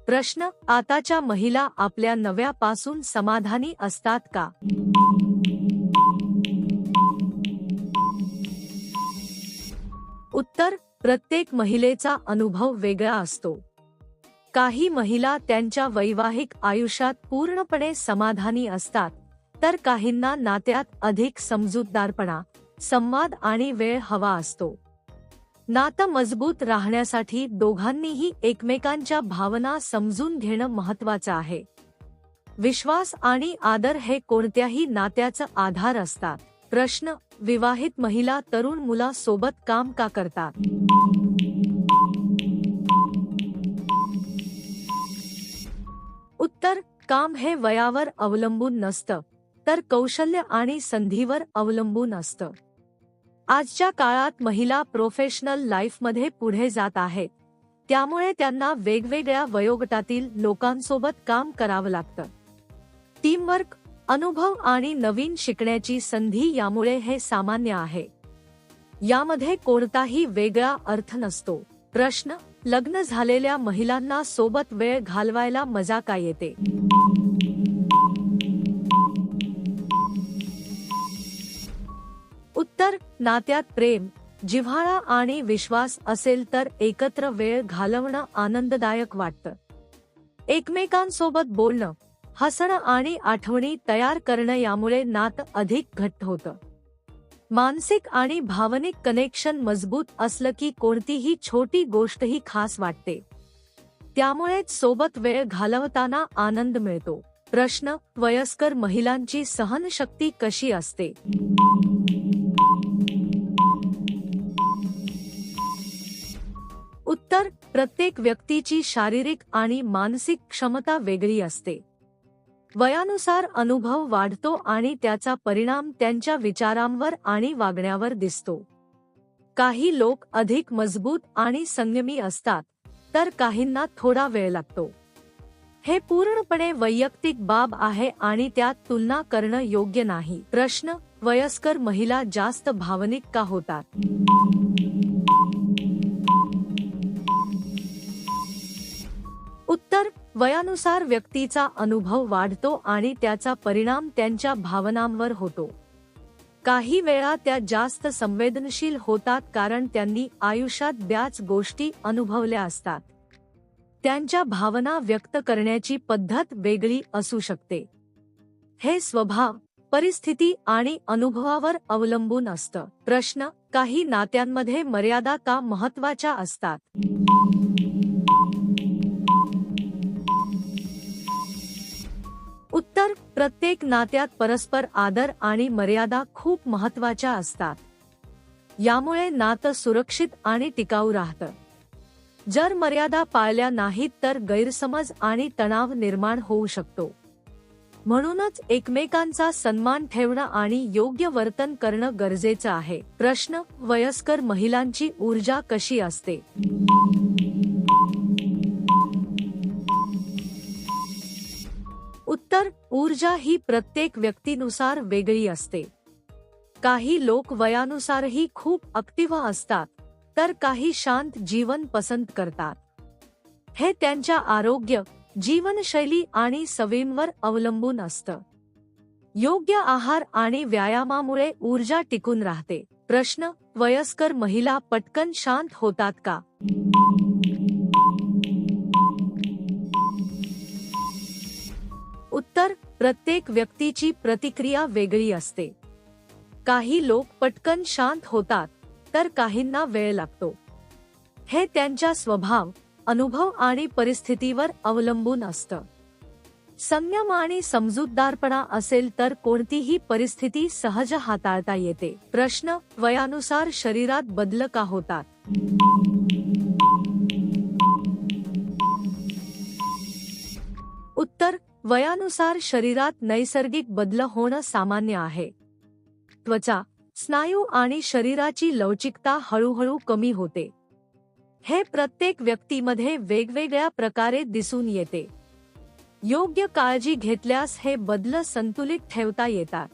प्रश्न: आताच्या महिला आपल्या नव्यापासून समाधानी असतात का? उत्तर: प्रत्येक महिलेचा अनुभव वेगळा असतो. काही महिला त्यांच्या वैवाहिक आयुष्यात पूर्णपणे समाधानी असतात, तर काहींना नात्यात अधिक समजूतदारपणा, संवाद आणि वेळ हवा असतो. नातं मजबूत राहण्यासाठी दोघांनीही एकमेकांच्या भावना समजून घेणं महत्त्वाचं आहे. विश्वास आणि आदर हे कोणत्याही नात्याचा आधार असतात. प्रश्न: विवाहित महिला तरुण मुलासोबत काम का करतात? उत्तर: काम हे वयावर अवलंबून नसतं, तर कौशल्य आणि संधीवर अवलंबून असतं. आजच्या काळात महिला प्रोफेशनल लाईफमध्ये पुढे जात आहेत, त्यामुळे त्यांना वेगवेगळ्या वयोगटातील लोकांसोबत काम करावं लागतं. टीमवर्क, अनुभव आणि नवीन शिकण्याची संधी यामुळे हे सामान्य आहे. यामध्ये कोणताही वेगळा अर्थ नसतो. प्रश्न: लग्न झालेल्या महिलांना सोबत वेळ घालवायला मजा का येते? उत्तर: नात्यात प्रेम, जिव्हाळा आणि विश्वास असेल तर एकत्र वेळ घालवणं आनंददायक वाटतं. एकमेकांसोबत बोलणं, हसणं आणि आठवणी तयार करणं यामुळे नातं अधिक घट्ट होतं. मानसिक आणि भावनिक कनेक्शन मजबूत असलं की कोणतीही छोटी गोष्टही खास वाटते. त्यामुळेच सोबत वेळ घालवताना आनंद मिळतो. प्रश्न: वयस्कर महिलांची सहनशक्ती कशी असते? उत्तर: प्रत्येक व्यक्तीची शारीरिक आणि मानसिक क्षमता वेगळी असते. वयानुसार अनुभव वाढतो आणि त्याचा परिणाम त्यांच्या विचारांवर आणि वागण्यावर दिसतो. काही लोक अधिक मजबूत आणि संयमी असतात, तर काहींना थोडा वेळ लागतो. हे पूर्णपणे वैयक्तिक बाब आहे आणि त्यात तुलना करणं योग्य नाही. प्रश्न: वयस्कर महिला जास्त भावनिक का होतात? उत्तर: वयानुसार व्यक्तीचा अनुभव वाढतो आणि त्याचा परिणाम त्यांच्या भावनांवर होतो. काही वेळा त्या जास्त संवेदनशील होतात कारण त्यांनी आयुष्यात बऱ्याच गोष्टी अनुभवल्या असतात. त्यांच्या भावना व्यक्त करण्याची पद्धत वेगळी असू शकते. हे स्वभाव, परिस्थिती आणि अनुभवावर अवलंबून असतं. प्रश्न: काही नात्यांमध्ये मर्यादा का महत्त्वाच्या असतात? उत्तर: प्रत्येक नात्यात परस्पर आदर आणि मर्यादा खूप महत्त्वाच्या असतात. यामुळे नातं सुरक्षित आणि टिकाऊ राहतं. जर मर्यादा पाळल्या नाहीत तर गैरसमज आणि तणाव निर्माण होऊ शकतो. म्हणूनच एकमेकांचा सन्मान ठेवणं आणि योग्य वर्तन करणं गरजेचं आहे. प्रश्न: वयस्कर महिलांची ऊर्जा कशी असते? उत्तर: ऊर्जा ही प्रत्येक व्यक्तीनुसार वेगळी असते. काही लोक वयानुसारही खूप ॲक्टिव्ह असतात, तर काही शांत जीवन पसंत करतात. हे त्यांच्या आरोग्य, जीवनशैली आणि सवयींवर अवलंबून असतं. योग्य आहार आणि व्यायामामुळे ऊर्जा टिकून राहते. प्रश्न: वयस्कर महिला पटकन शांत होतात का? उत्तर: प्रत्येक व्यक्तीची प्रतिक्रिया वेगळी असते. काही लोक पटकन शांत होतात, तर काहींना वेळ लागतो. हे त्यांच्या स्वभाव, अनुभव आणि परिस्थितीवर अवलंबून असतं. संयम आणि समजूतदारपणा असेल तर कोणतीही परिस्थिती सहज हाताळता येते. प्रश्न: वयानुसार शरीरात बदल का होतात? उत्तर: वयानुसार शरीरात नैसर्गिक बदल होणं सामान्य आहे. त्वचा, स्नायू आणि शरीराची लवचिकता हळूहळू कमी होते. हे प्रत्येक व्यक्तीमध्ये वेगवेगळ्या प्रकारे दिसून येते. योग्य काळजी घेतल्यास हे बदल संतुलित ठेवता येतात.